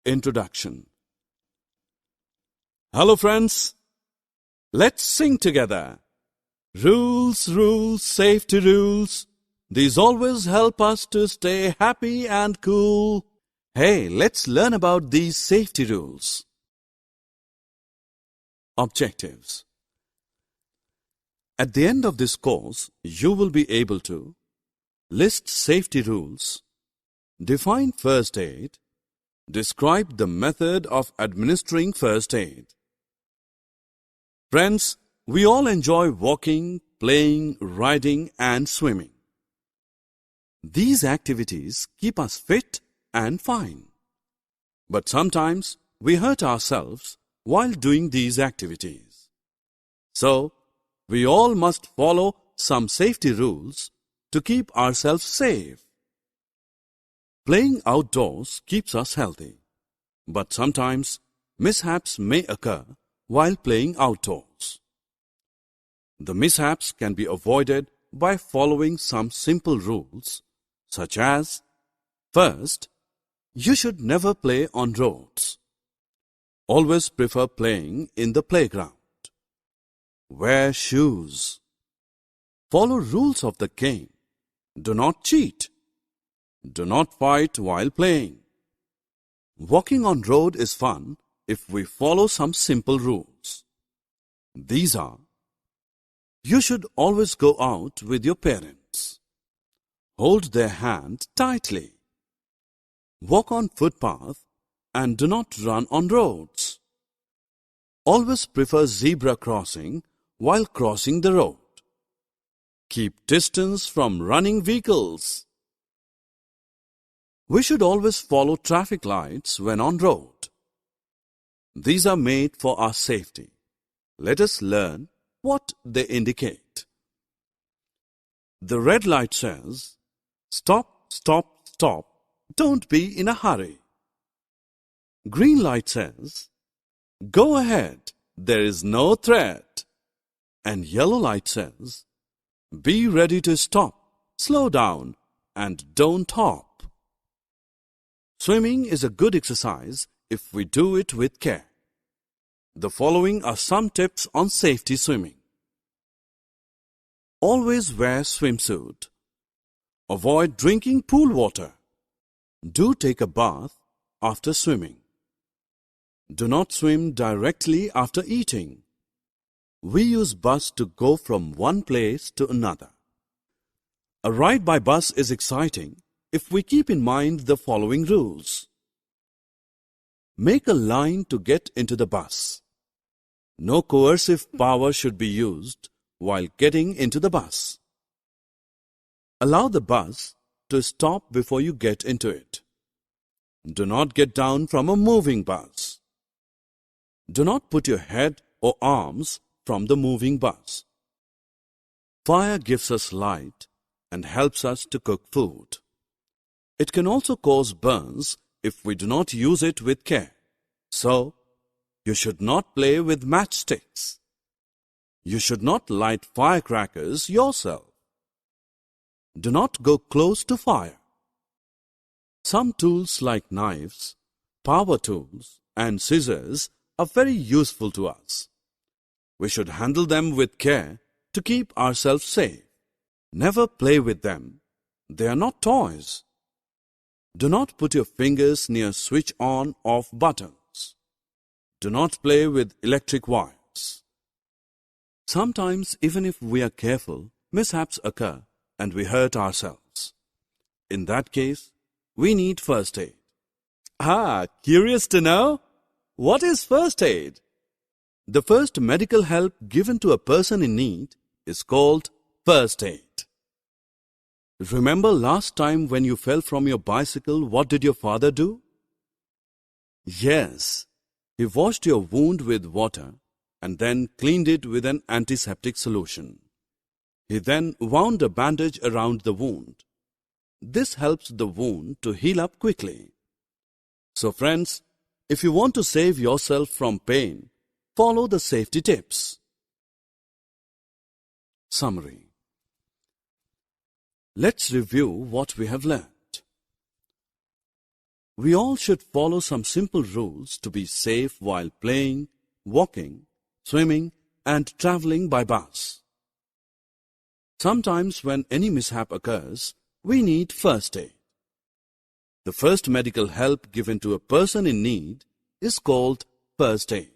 Introduction. Hello friends, let's sing together. Rules, rules, safety rules. These always help us to stay happy and cool. Hey, let's learn about these safety rules. Objectives. At the end of this course, you will be able to list safety rules, define first aid, describe the method of administering first aid. Friends, we all enjoy walking, playing, riding and swimming. These activities keep us fit and fine. But sometimes we hurt ourselves while doing these activities. So, we all must follow some safety rules to keep ourselves safe. Playing outdoors keeps us healthy, but sometimes mishaps may occur while playing outdoors. The mishaps can be avoided by following some simple rules, such as: first, you should never play on roads. Always prefer playing in the playground. Wear shoes. Follow rules of the game. Do not cheat. Do not fight while playing. Walking on road is fun if we follow some simple rules. These are: you should always go out with your parents. Hold their hand tightly. Walk on footpath and do not run on roads. Always prefer zebra crossing while crossing the road. Keep distance from running vehicles. We should always follow traffic lights when on road. These are made for our safety. Let us learn what they indicate. The red light says, stop, stop, stop, don't be in a hurry. Green light says, go ahead, there is no threat. And yellow light says, be ready to stop, slow down, and don't hop. Swimming is a good exercise if we do it with care. The following are some tips on safety swimming. Always wear swimsuit. Avoid drinking pool water. Do take a bath after swimming. Do not swim directly after eating. We use bus to go from one place to another. A ride by bus is exciting if we keep in mind the following rules. Make a line to get into the bus. No coercive power should be used while getting into the bus. Allow the bus to stop before you get into it. Do not get down from a moving bus. Do not put your head or arms from the moving bus. Fire gives us light and helps us to cook food. It can also cause burns if we do not use it with care. So, you should not play with matchsticks. You should not light firecrackers yourself. Do not go close to fire. Some tools like knives, power tools, and scissors are very useful to us. We should handle them with care to keep ourselves safe. Never play with them. They are not toys. Do not put your fingers near switch on off buttons. Do not play with electric wires. Sometimes, even if we are careful, mishaps occur and we hurt ourselves. In that case, we need first aid. Curious to know? What is first aid? The first medical help given to a person in need is called first aid. Remember last time when you fell from your bicycle, what did your father do? Yes, he washed your wound with water and then cleaned it with an antiseptic solution. He then wound a bandage around the wound. This helps the wound to heal up quickly. So friends, if you want to save yourself from pain, follow the safety tips. Summary. Let's review what we have learned. We all should follow some simple rules to be safe while playing, walking, swimming, and traveling by bus. Sometimes when any mishap occurs, we need first aid. The first medical help given to a person in need is called first aid.